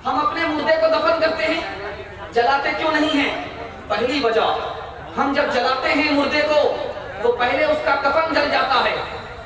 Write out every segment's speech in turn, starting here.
ہم اپنے مردے کو دفن کرتے ہیں، جلاتے کیوں نہیں ہیں؟ پہلی وجہ، ہم جب جلاتے ہیں مردے کو تو پہلے اس کا کفن جل جاتا ہے،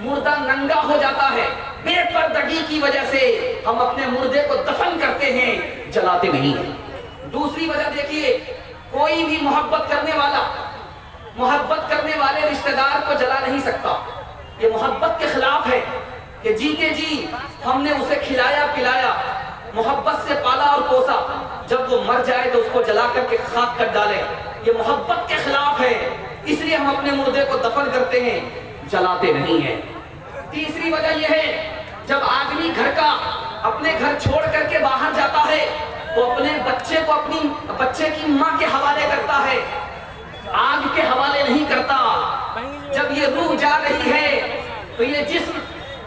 مردہ ننگا ہو جاتا ہے، بے پردگی کی وجہ سے ہم اپنے مردے کو دفن کرتے ہیں، جلاتے نہیں ہیں۔ دوسری وجہ دیکھیے، کوئی بھی محبت کرنے والے رشتہ دار کو جلا نہیں سکتا۔ یہ محبت کے خلاف ہے کہ جیتے جی ہم نے اسے کھلایا پلایا، محبت سے پالا اور پوسا، جب وہ مر جائے تو اس کو جلا کر کے خاک کر ڈالیں۔ یہ محبت کے خلاف ہے، اس لیے ہم اپنے مردے کو دفن کرتے ہیں، جلاتے نہیں ہیں۔ تیسری وجہ یہ ہے، جب آدمی گھر کا اپنے گھر چھوڑ کر کے باہر جاتا ہے تو اپنے بچے کو اپنی بچے کی ماں کے حوالے کرتا ہے، آگ کے حوالے نہیں کرتا۔ جب یہ روح جا رہی ہے تو یہ جسم،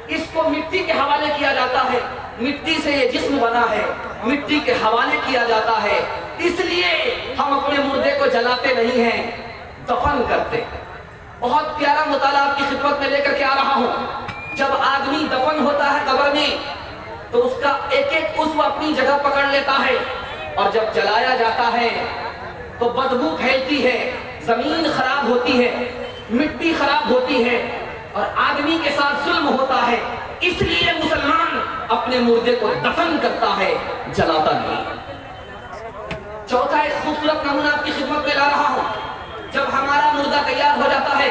اس کو مٹی کے حوالے کیا جاتا ہے، مٹی سے یہ جسم بنا ہے، مٹی کے حوالے کیا جاتا ہے، اس لیے ہم اپنے مردے کو جلاتے نہیں ہیں، دفن کرتے۔ بہت پیارا مطالعہ آپ کی خدمت میں لے کر کے آ رہا ہوں۔ جب آدمی دفن ہوتا ہے قبر میں تو اس کا ایک ایک عضو اپنی جگہ پکڑ لیتا ہے، اور جب جلایا جاتا ہے تو بدبو پھیلتی ہے، زمین خراب ہوتی ہے، مٹی خراب ہوتی ہے، اور آدمی کے ساتھ ظلم ہوتا ہے۔ اس لیے مسلمان اپنے مردے کو دفن کرتا ہے، جلاتا نہیں۔ چوتھا ایک خوبصورت نمونہ آپ کی خدمت میں لا رہا ہوں۔ جب ہمارا مردہ تیار ہو جاتا ہے،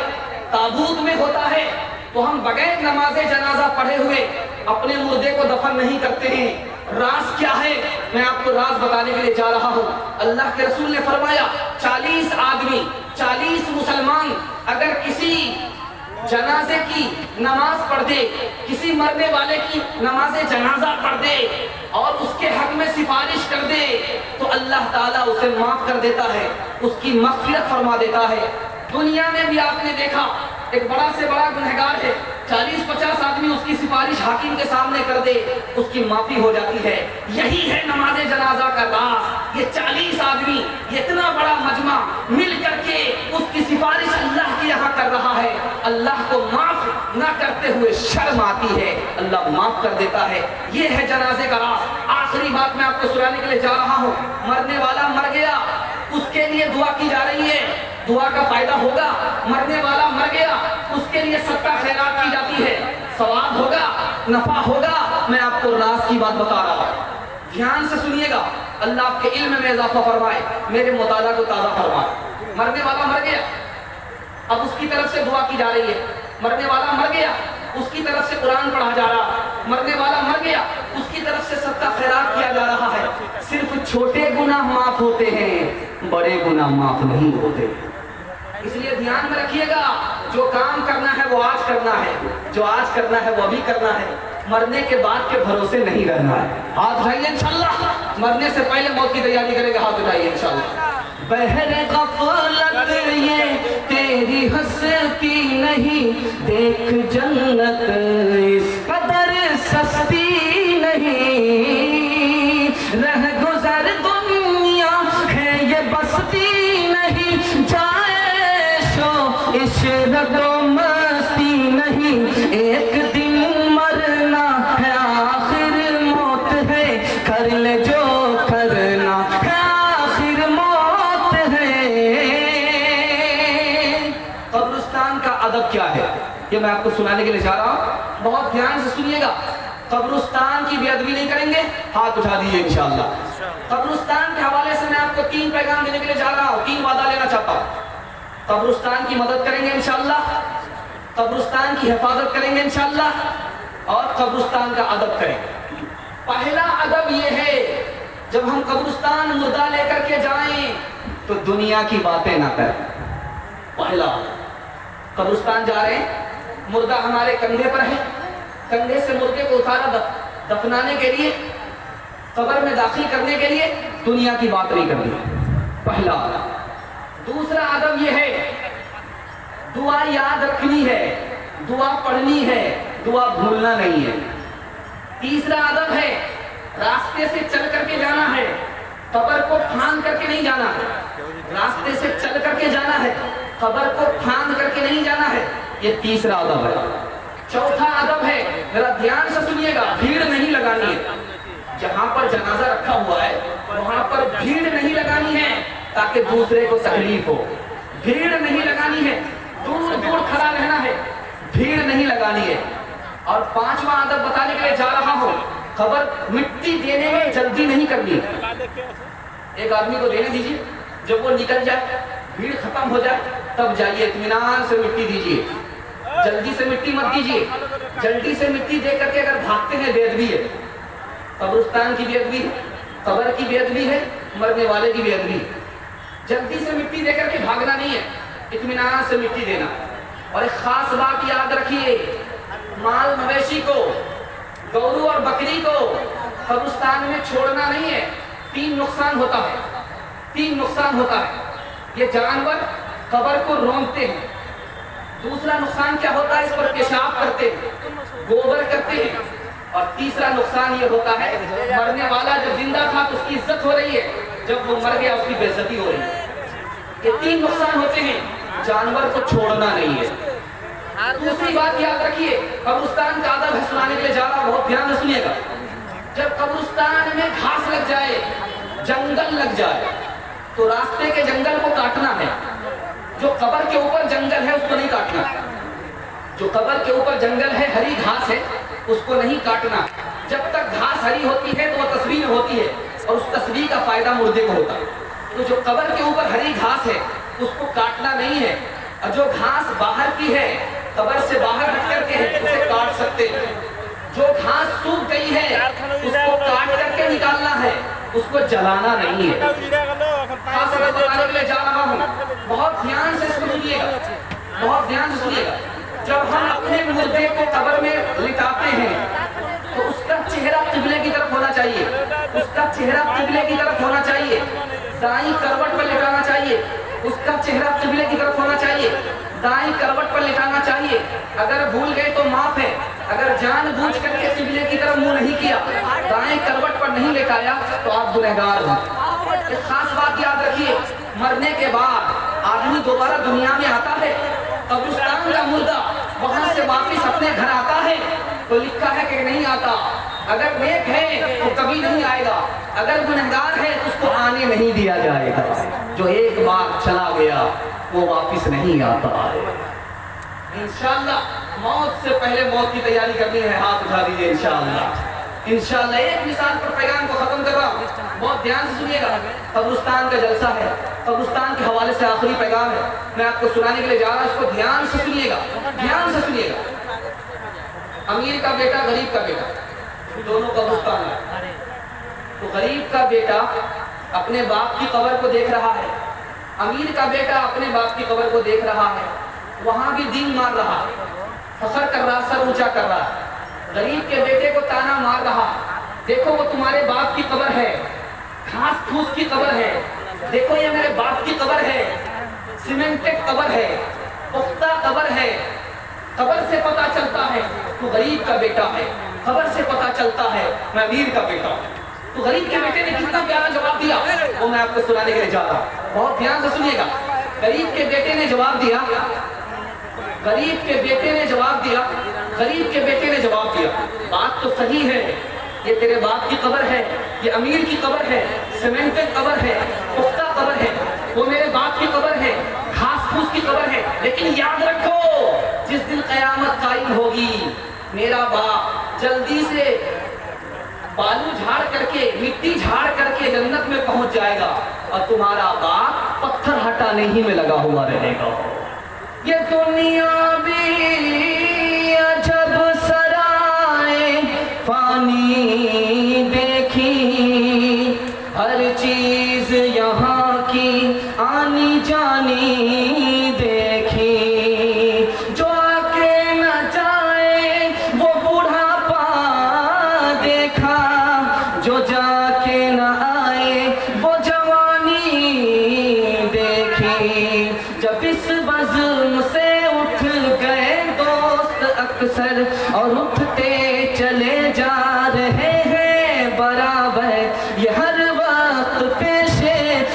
تابوت میں ہوتا ہے، تو ہم بغیر نماز جنازہ پڑھے ہوئے اپنے مردے کو دفن نہیں کرتے ہیں۔ راز کیا ہے؟ میں آپ کو راز بتانے کے لیے جا رہا ہوں۔ اللہ کے رسول نے فرمایا 40 آدمی، 40 مسلمان اگر کسی جنازے کی نماز پڑھ دے، کسی مرنے والے کی نماز جنازہ پڑھ دے اور اس کے حق میں سفارش کر دے تو اللہ تعالیٰ اسے معاف کر دیتا ہے، اس کی مغفرت فرما دیتا ہے۔ دنیا میں بھی آپ نے دیکھا ایک بڑا سے بڑا گنہگار ہے، 40-50 آدمی اس کی سفارش حاکم کے سامنے کر دے، اس کی معافی ہو جاتی ہے۔ یہی ہے نماز جنازہ کا راز۔ یہ 40 آدمی، یہ اتنا بڑا مجمع مل کر کے اس کی سفارش اللہ کے یہاں کر رہا ہے، اللہ کو معاف نہ کرتے ہوئے شرم آتی ہے، اللہ معاف کر دیتا ہے۔ یہ ہے جنازے کا راز۔ آخری بات میں آپ کو سنانے کے لیے جا رہا ہوں۔ مرنے والا مر گیا، اس کے لیے دعا کی جا رہی ہے، دعا کا فائدہ ہوگا۔ مرنے والا مر گیا، اس کے لیے صدقہ خیرات کی جاتی ہے، ثواب ہوگا، نفع ہوگا۔ میں آپ کو راز کی بات بتا رہا ہوں، دھیان سے سنیے گا، اللہ آپ کے علم میں اضافہ فرمائے، میرے مطالعہ کو تازہ فرمائے۔ مرنے والا مر گیا، اب اس کی طرف سے دعا کی جا رہی ہے۔ مرنے والا مر گیا، اس کی طرف سے قرآن پڑھا جا رہا ہے۔ مرنے والا مر گیا، اس کی طرف سے صدقہ خیرات کیا جا رہا ہے۔ صرف چھوٹے گناہ معاف ہوتے ہیں، بڑے گناہ معاف نہیں ہوتے۔ اس لیے دھیان میں رکھیے گا، جو کام کرنا ہے وہ آج کرنا ہے، جو آج کرنا ہے وہ ابھی کرنا ہے، مرنے کے بعد کے بھروسے نہیں رہنا ہے۔ ہاتھ اٹھائیے انشاءاللہ، مرنے سے پہلے موت کی تیاری کریں گے، ہاتھ اٹھائیے انشاءاللہ۔ بہر غفلت یہ تیری ہستی نہیں، دیکھ جنت اس قدر سستی نہیں، رہ گزر دنیا ہے یہ بستی نہیں، جائے شو عشرت و مستی نہیں، ایک دن مرنا ہے آخر موت ہے، کر لے جو کرنا ہے آخر موت ہے۔ قبرستان کا ادب کیا ہے یہ میں آپ کو سنانے کے لیے جا رہا ہوں، بہت دھیان سے سنیے گا۔ قبرستان کی بے ادبی نہیں کریں گے، ہاتھ اٹھا دیجیے انشاءاللہ۔ قبرستان کے حوالے سے میں آپ کو 3 پیغام دینے کے لیے جا رہا ہوں، 3 وعدہ لینا چاہتا ہوں۔ قبرستان کی مدد کریں گے انشاءاللہ، قبرستان کی حفاظت کریں گے انشاءاللہ، اور قبرستان کا ادب کریں گے۔ پہلا ادب یہ ہے، جب ہم قبرستان مردہ لے کر کے جائیں تو دنیا کی باتیں نہ کریں۔ پہلا، قبرستان جا رہے ہیں، مردہ ہمارے کندھے پر ہے، کندھے سے مردے کو اتارا دفنانے کے لیے، قبر میں داخل کرنے کے لیے دنیا کی بات نہیں کرنی، پہلا۔ دوسرا ادب یہ ہے، دعا یاد رکھنی ہے، دعا پڑھنی ہے، دعا بھولنا نہیں ہے۔ تیسرا ادب ہے، راستے سے چل کر کے جانا ہے، قبر کو پھاند کر کے نہیں جانا ہے، راستے سے چل کر کے جانا ہے، قبر کو پھاند کر کے نہیں جانا ہے، یہ تیسرا ادب ہے۔ چوتھا ادب ہے، ذرا دھیان سے سنیے گا، بھیڑ نہیں لگانی ہے، جہاں پر جنازہ رکھا ہوا ہے وہاں پر بھیڑ نہیں لگانی ہے تاکہ دوسرے کو تکلیف ہو، بھیڑ نہیں لگانی ہے، دور دور کھڑا رہنا ہے، بھیڑ نہیں لگانی ہے۔ اور پانچواں ادب بتانے کے لیے جا رہا ہوں، قبر مٹی دینے میں جلدی نہیں کرنی ہے۔ ایک آدمی کو دینے دیجیے، جب وہ نکل جائے، بھیڑ ختم ہو جائے، تب جائیے اطمینان سے مٹی دیجیے، جلدی سے مٹی مت دیجیے۔ جلدی سے مٹی دے کر کے اگر بھاگتے ہیں بے ادبی ہے، قبرستان کی بے ادبی ہے، قبر کی بے ادبی ہے، مرنے والے کی بے ادبی ہے۔ جلدی سے مٹی دے کر کے بھاگنا نہیں ہے، اطمینان سے مٹی دینا۔ اور ایک خاص بات یاد رکھیے، مال مویشی کو، گورو اور بکری کو قبرستان میں چھوڑنا نہیں ہے۔ 3 نقصان ہوتا ہے، 3 نقصان ہوتا ہے۔ یہ جانور قبر کو رونگتے ہیں، دوسرا نقصان کیا ہوتا ہے، اس پر پیشاب کرتے ہیں، گوبر کرتے ہیں، اور تیسرا نقصان یہ ہوتا ہے مرنے والا جب زندہ تھا تو اس کی عزت ہو رہی ہے، جب وہ مر گیا اس کی بے عزتی ہو رہی ہے۔ یہ 3 نقصان ہوتے ہیں، جانور کو چھوڑنا نہیں ہے۔ دوسری بات یاد رکھیے، قبرستان کا آداب ہے سنانے کے لیے جا رہا، بہت دھیان سے سنیے گا۔ جب قبرستان میں گھاس لگ جائے، جنگل لگ جائے، تو راستے کے جنگل کو کاٹنا ہے۔ جو قبر کے اوپر جنگل ہے اس کو نہیں کاٹنا، جو قبر کے اوپر جنگل ہے، ہری گھاس ہے، اس کو نہیں کاٹنا۔ جب تک گھاس ہری ہوتی ہے تو وہ تصویر ہوتی ہے، اور اس تصویر کا فائدہ مردے کو ہوتا ہے۔ تو جو قبر کے اوپر ہری گھاس ہے اس کو کاٹنا نہیں ہے، اور جو گھاس باہر کی ہے، قبر سے باہر ہٹ کر کے ہے، اسے کاٹ سکتے ہیں۔ جو گھاس سوکھ گئی ہے اس کو کاٹ کر کے نکالنا ہے، اس کو جلانا نہیں ہے۔ خاص بات بتانے کے لیے جا رہا ہوں، بہت دھیان سے سنیے گا، بہت دھیان سے سنیے گا۔ جب ہم اپنے مردے کو قبر میں لٹاتے ہیں تو اس کا چہرہ قبلے کی طرف ہونا چاہیے، اس کا چہرہ قبلے کی طرف ہونا چاہیے، دائیں کروٹ پر لٹانا چاہیے، اس کا چہرہ قبلے کی طرف ہونا چاہیے، دائیں کروٹ پر لٹانا چاہیے۔ اگر بھول گئے تو معاف ہے، اگر جان بوجھ کر کے قبلے کی طرف منہ نہیں کیا، دائیں کروٹ پر نہیں لٹایا تو آپ گنہگار ہیں۔ ایک خاص بات یاد رکھیے، مرنے کے بعد آدمی دوبارہ دنیا میں آتا ہے، قبرستان کا مردہ وہاں سے واپس اپنے گھر آتا ہے تو لکھا ہے کہ نہیں آتا۔ اگر نیک ہے تو کبھی نہیں آئے گا، اگر گنہگار ہے تو اس کو آنے نہیں دیا جائے گا۔ جو ایک بار چلا گیا وہ واپس نہیں آتا ہے۔ انشاءاللہ موت سے پہلے موت کی تیاری کرنی ہے، ہاتھ اٹھا دیجیے انشاءاللہ۔ انشاءاللہ ایک مثال پر پیغام کو ختم کر رہا ہوں، بہت دھیان سے سنیے گا۔ قبرستان کا جلسہ ہے، قبرستان کے حوالے سے آخری پیغام ہے، میں آپ کو سنانے کے لیے جا رہا ہوں، اس کو دھیان سے سنیے گا، دھیان سے سنیے گا۔ امیر کا بیٹا، غریب کا بیٹا، دونوں قبرستان ہیں۔ تو غریب کا بیٹا اپنے باپ کی قبر کو دیکھ رہا ہے، امیر کا بیٹا اپنے باپ کی قبر کو دیکھ رہا ہے، وہاں بھی دین مار رہا ہے، فخر کر رہا، سر اونچا کر رہا ہے۔ غریب کے بیٹے کو تانا مار رہا، دیکھو وہ تمہارے باپ کی قبر ہے، گھاس پھوس کی قبر ہے، دیکھو یہ میرے باپ کی قبر ہے، سیمنٹڈ قبر ہے، پختہ قبر ہے۔ قبر سے پتہ چلتا ہے تو غریب کا بیٹا ہے، قبر سے پتہ چلتا ہے میں امیر کا بیٹا ہوں۔ تو غریب کے بیٹے نے کتنا پیارا جواب دیا، وہ میں آپ کو سنانے کے لیے جا رہا ہوں، بہت دھیان سے سنیے گا۔ غریب کے بیٹے نے جواب دیا، غریب کے بیٹے نے جواب دیا، غریب کے بیٹے نے جواب دیا، بات تو صحیح ہے، یہ تیرے باپ کی قبر ہے، یہ امیر کی قبر ہے، سیمنٹڈ قبر ہے، پختہ قبر ہے، وہ میرے باپ کی قبر ہے، گھاس پھوس کی قبر ہے، لیکن یاد رکھو جس دن قیامت قائم ہوگی میرا باپ جلدی سے بالو جھاڑ کر کے، مٹی جھاڑ کر کے جنت میں پہنچ جائے گا، اور تمہارا باپ پتھر ہٹانے ہی میں لگا ہوا رہے گا۔ یہ دنیا بھی عجب سرائے فانی دیکھی، ہر چیز یہاں کی آنی جانی دیکھی، جو آکے نہ جائے وہ بڑھاپا دیکھا، جو جا کے نہ آئے وہ جوانی دیکھی، جب اس بزم سے اٹھ گئے دوست اکثر اور اٹھتے چلے جا رہے ہیں برابر، یہ ہر وقت پیش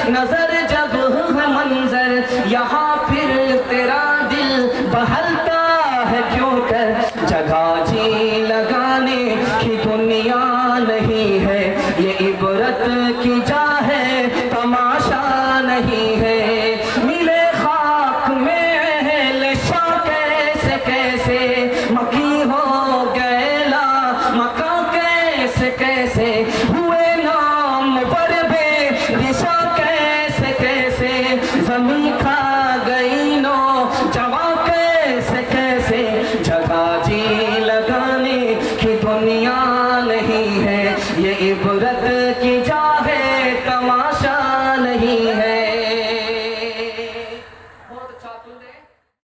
نظر جب ہے منظر، یہاں پھر تیرا دل بہلتا ہے کیوں کر، جگہ جی لگانے کی دنیا نہیں ہے، کی جا ہے تماشا نہیں ہے، ملے خاک میں اہل شاہ کیسے کیسے، مکی ہو گئے لا مکہ کیسے کیسے، ہوئے نام پر بے دشا کیسے کیسے، زمین کھا گئی نو جوان کیسے کیسے، جگہ جی لگانے کی دنیا نہیں ہے، یہ عبرت کی